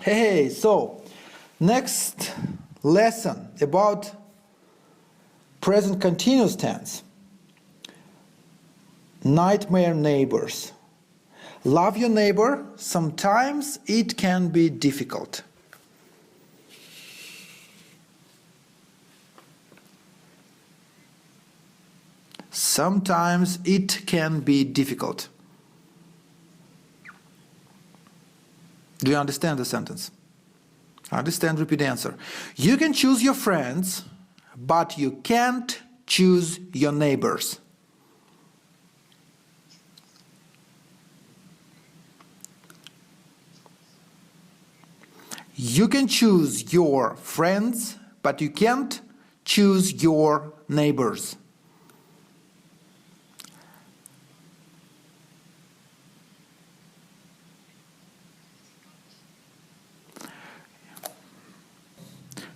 Hey, so next lesson about present continuous tense. Nightmare neighbors. Love your neighbor. Sometimes it can be difficult. Sometimes it can be difficult. Do you understand the sentence? Understand, repeat the answer. You can choose your friends, but you can't choose your neighbors. You can choose your friends, but you can't choose your neighbors.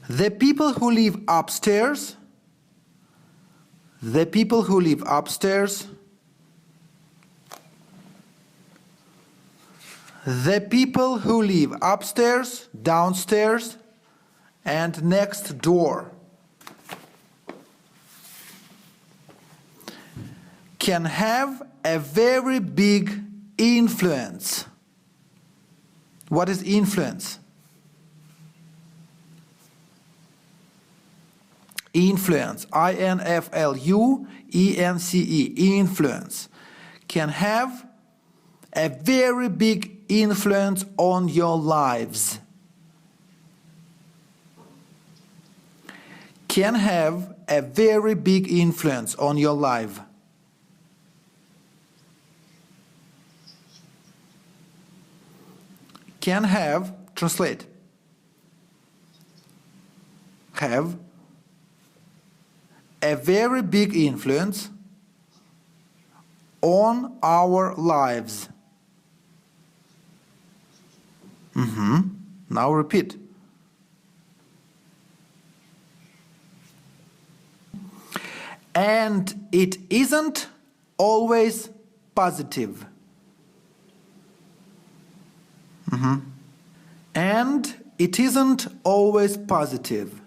The people who live upstairs, the people who live upstairs, the people who live upstairs, downstairs, and next door can have a very big influence. What is influence? Influence, I-N-F-L-U-E-N-C-E, influence, can have a very big influence on your lives. Can have a very big influence on your life. Can have, translate, have a very big influence on our lives. Now repeat. And it isn't always positive. And it isn't always positive.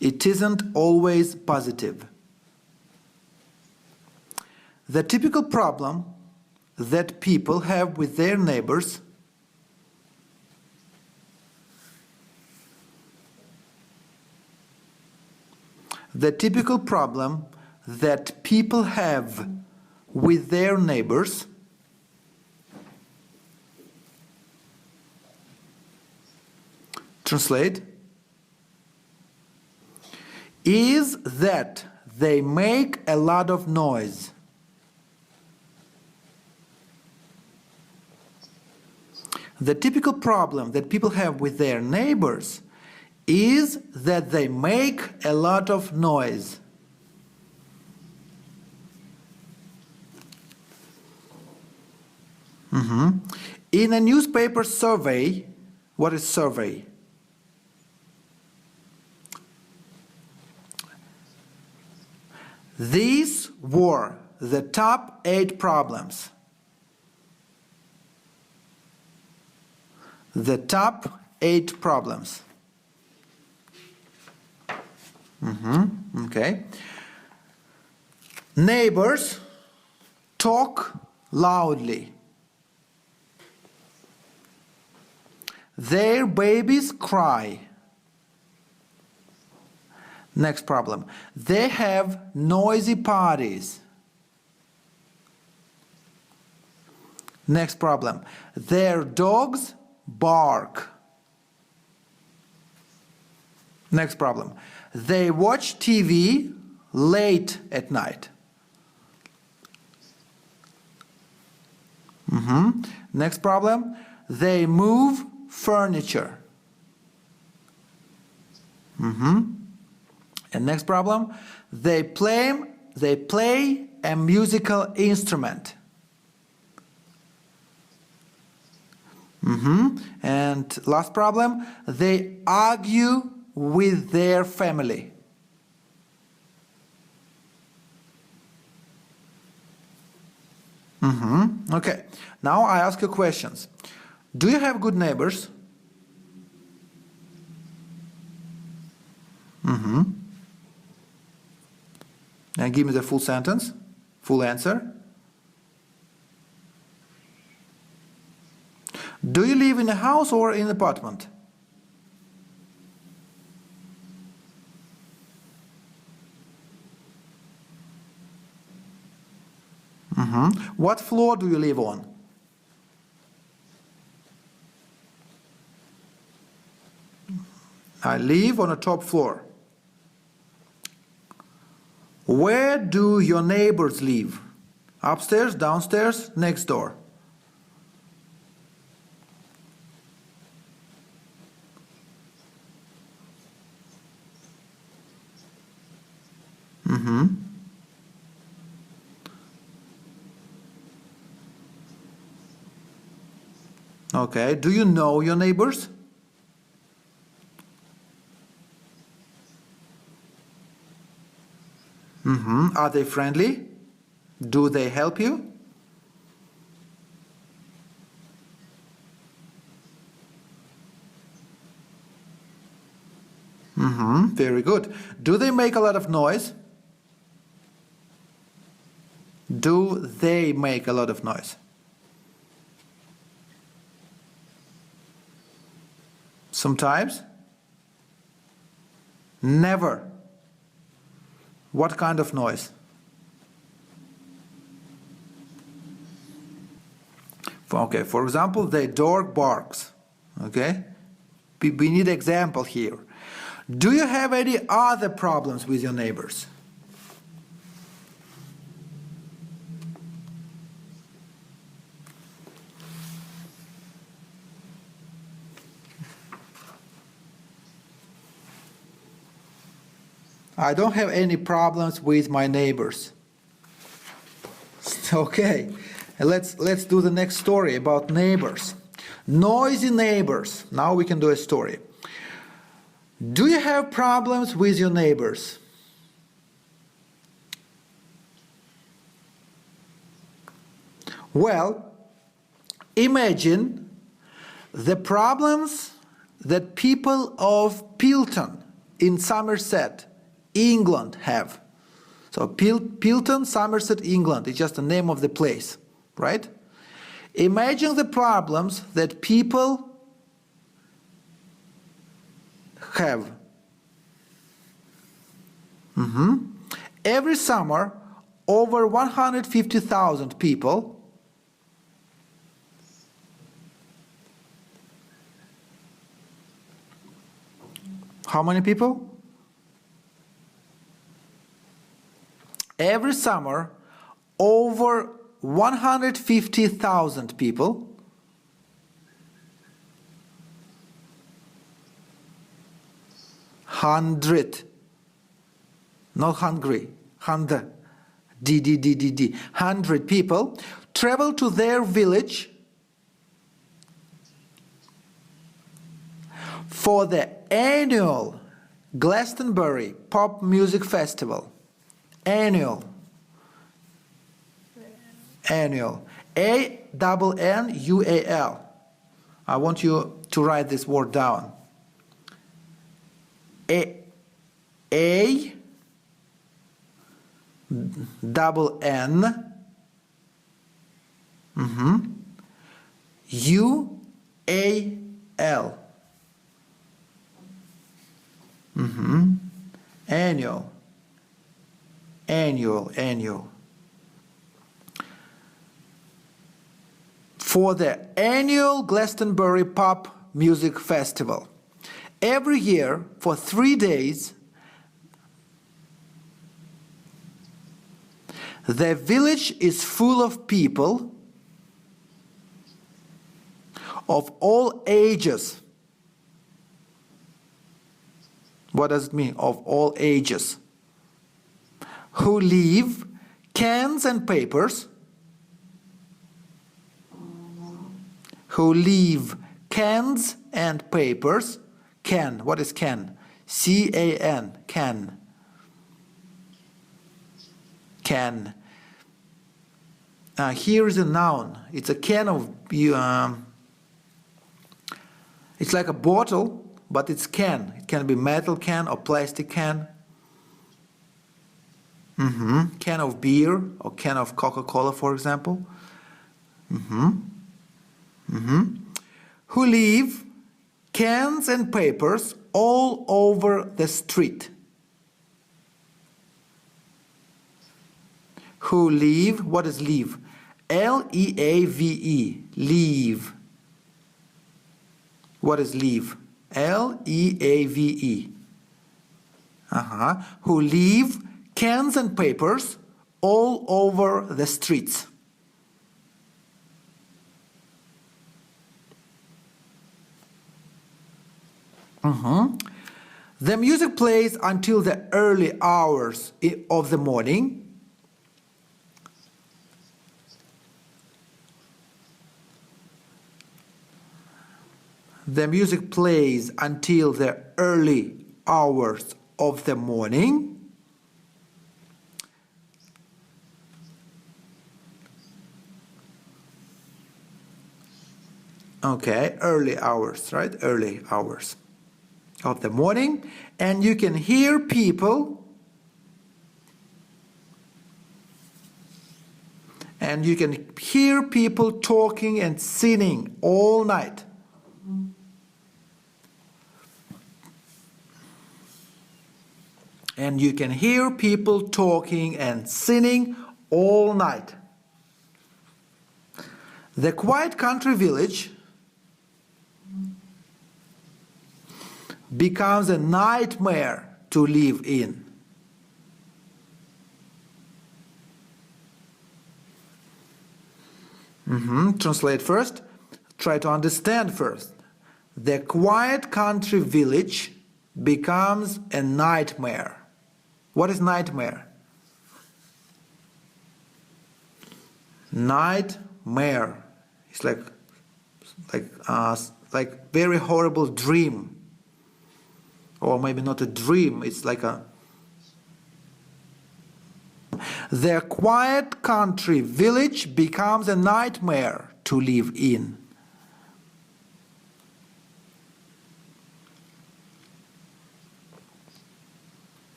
It isn't always positive. The typical problem that people have with their neighbors the typical problem that people have with their neighbors translate is that they make a lot of noise. The typical problem that people have with their neighbors is that they make a lot of noise. In a newspaper survey, what is survey? These were the top 8 problems. The top 8 problems. Okay. Neighbors talk loudly. Their babies cry. Next problem. They have noisy parties. Next problem. Their dogs bark. Next problem. They watch TV late at night. Next problem. They move furniture. And next problem, they play a musical instrument. And last problem, they argue with their family. Okay. Now I ask you questions. Do you have good neighbors? And give me the full sentence, full answer. Do you live in a house or in an apartment? What floor do you live on? I live on the top floor. Where do your neighbors live? Upstairs, downstairs, next door? Okay, do you know your neighbors? Are they friendly? Do they help you? Very good. Do they make a lot of noise? Do they make a lot of noise? Sometimes? Never. What kind of noise? Okay, for example, the dog barks. Okay? We need example here. Do you have any other problems with your neighbors? I don't have any problems with my neighbors. Okay, let's do the next story about neighbors. Noisy neighbors. Now we can do a story. Do you have problems with your neighbors? Well, imagine the problems that people of Pilton in Somerset, England have. So Pilton, Somerset, England is just the name of the place, right? Imagine the problems that people have. Every summer, over 150,000 people how many people? Every summer, over 150,000 people not hungry, 100 people travel to their village for the annual Glastonbury Pop Music Festival. Annual. A-N-N-U-A-L. I want you to write this word down. A-N-N-U-A-L. Annual. For the annual Glastonbury Pop Music Festival. Every year, for 3 days, the village is full of people of all ages. What does it mean, of all ages? Who leave cans and papers. Who leave cans and papers. Can. What is can? C-A-N. Can. Can. Here is a noun. It's a can of, it's like a bottle, but it's can. It can be metal can or plastic can. Can of beer or can of Coca-Cola, for example. Who leave cans and papers all over the street. Who leave, what is leave? L-E-A-V-E, leave. What is leave? L-E-A-V-E. Who leave cans and papers all over the streets. The music plays until the early hours of the morning. The music plays until the early hours of the morning. Okay, early hours, right? Early hours of the morning. And you can hear people talking and singing all night. And you can hear people talking and singing all night. The quiet country village becomes a nightmare to live in. Translate first. Try to understand first. The quiet country village becomes a nightmare. What is nightmare? Nightmare. It's like very horrible dream. Or maybe not a dream, it's like a... The quiet country village becomes a nightmare to live in.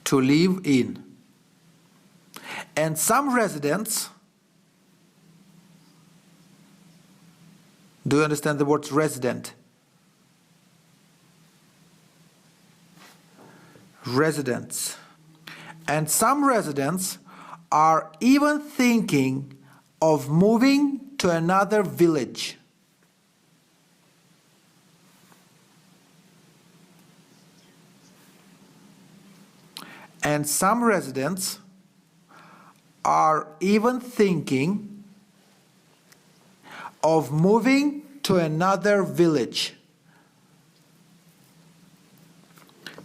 To live in. And some residents... Do you understand the word resident? Residents. And some residents are even thinking of moving to another village. And some residents are even thinking of moving to another village.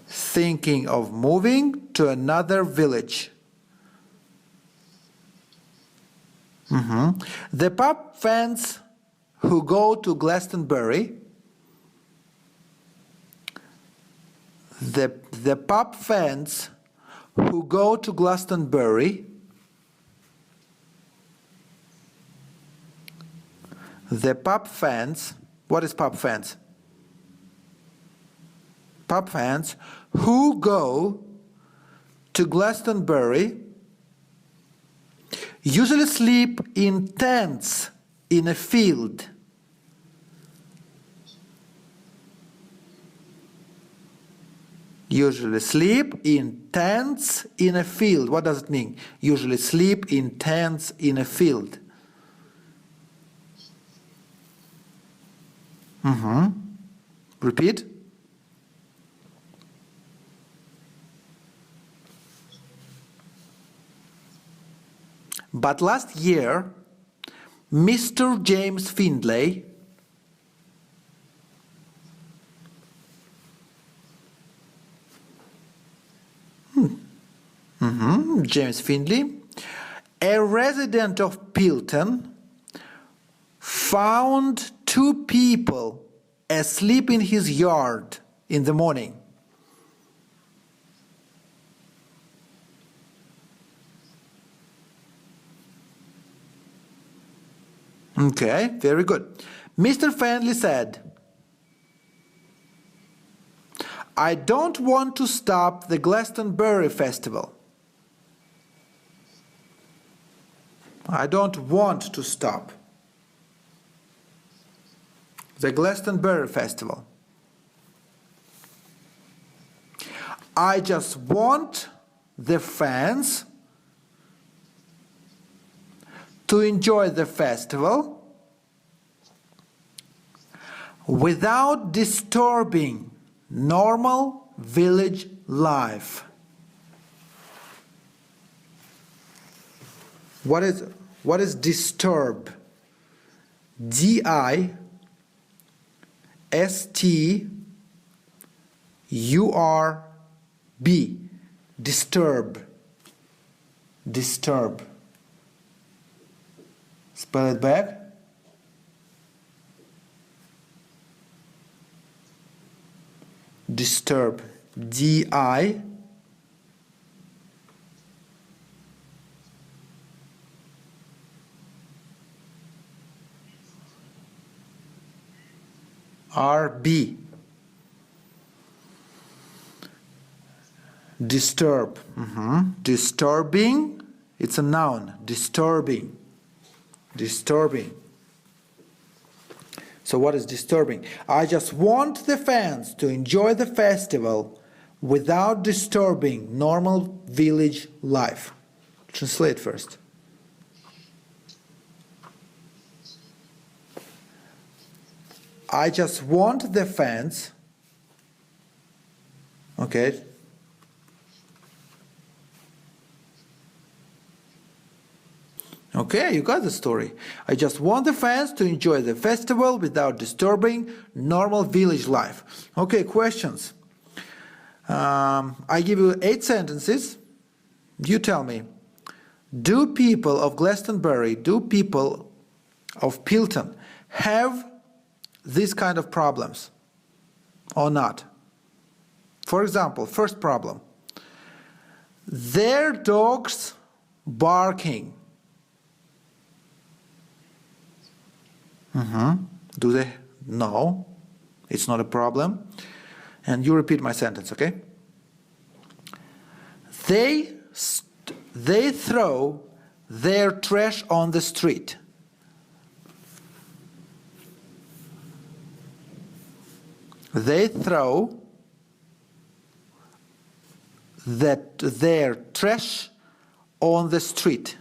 Thinking of moving to another village. The pub fans who go to Glastonbury, the pub fans who go to Glastonbury, the pub fans, what is pub fans? Pub fans who go to Glastonbury usually sleep in tents in a field. Usually sleep in tents in a field. What does it mean? Usually sleep in tents in a field. Repeat. But last year, Mr. James Findlay James Findlay, a resident of Pilton, found two people asleep in his yard in the morning. Okay, very good. Mr. Fenley said, I don't want to stop the Glastonbury Festival. I don't want to stop the Glastonbury Festival. I just want the fans to enjoy the festival without disturbing normal village life. What is disturb? D-I-S-T-U-R-B. Disturb. Disturb. Spell it back. Disturb. D-I R-B. Disturb. Disturbing. It's a noun. Disturbing. Disturbing. So what is disturbing? I just want the fans to enjoy the festival without disturbing normal village life. Translate first. I just want the fans. Okay. Okay, you got the story. I just want the fans to enjoy the festival without disturbing normal village life. Okay, questions. I give you 8 sentences. You tell me. Do people of Glastonbury, do people of Pilton have these kind of problems or not? For example, first problem. Their dogs barking. Do they? No, it's not a problem. And you repeat my sentence, okay? They throw their trash on the street. They throw their trash on the street.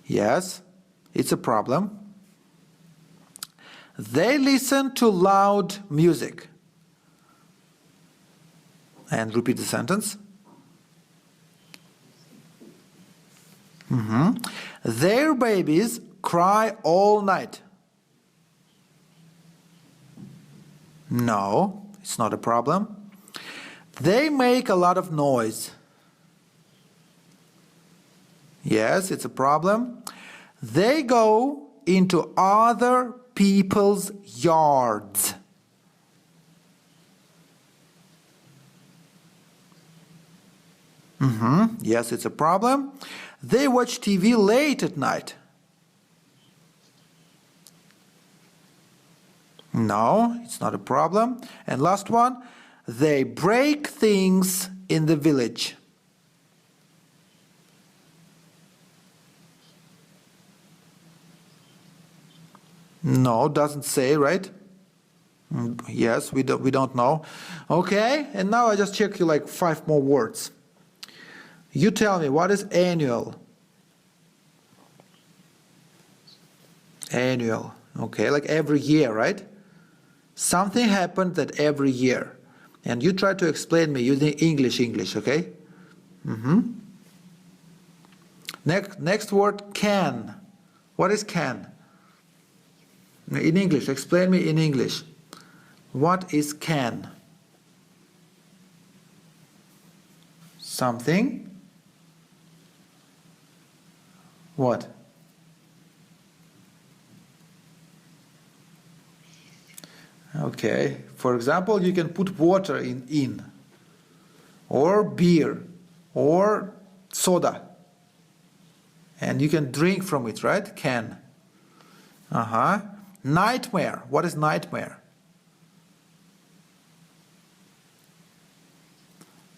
Yes, it's a problem. They listen to loud music. And repeat the sentence. Their babies cry all night. No, it's not a problem. They make a lot of noise. Yes, it's a problem. They go into other people's yards. Yes, it's a problem. They watch TV late at night. No, it's not a problem. And last one, they break things in the village. No, doesn't say, right? Yes, we don't know. Okay, and now I just check you like 5 more words. You tell me, what is annual? Annual. Okay, like every year, right? Something happened that every year. And you try to explain me using English, okay? Next word, can. What is can? In English, explain me in English. What is can? Something. What? Okay. For example, you can put water in. Or beer. Or soda. And you can drink from it, right? Can. Nightmare. What is nightmare?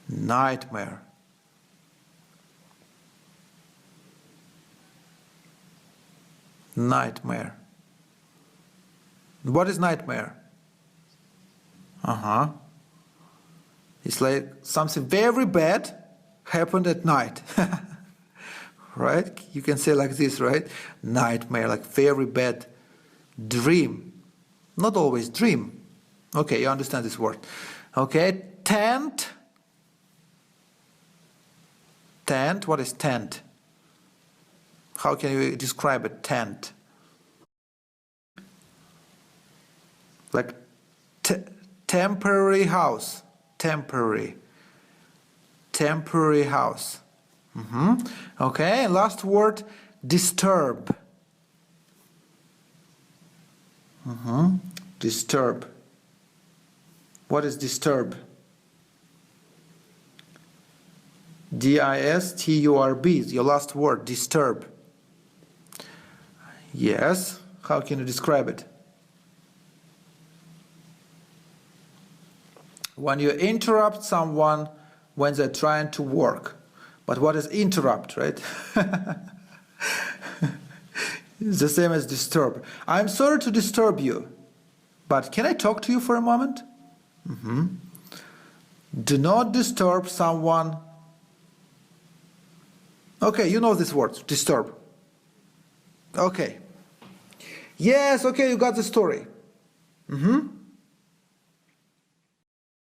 Nightmare. Nightmare. What is nightmare? It's like something very bad happened at night. Right? You can say like this, right? Nightmare, like very bad dream. Not always dream. Okay, you understand this word. Okay, tent. Tent, what is tent? How can you describe a tent? Like temporary house. Temporary house. Okay, last word, disturb. Disturb. What is disturb? D-I-S-T-U-R-B is your last word, disturb. Yes, how can you describe it? When you interrupt someone when they're trying to work. But what is interrupt, right? It's the same as disturb. I'm sorry to disturb you, but can I talk to you for a moment? Do not disturb someone. Okay, you know this word, disturb. Okay. Yes, okay, you got the story.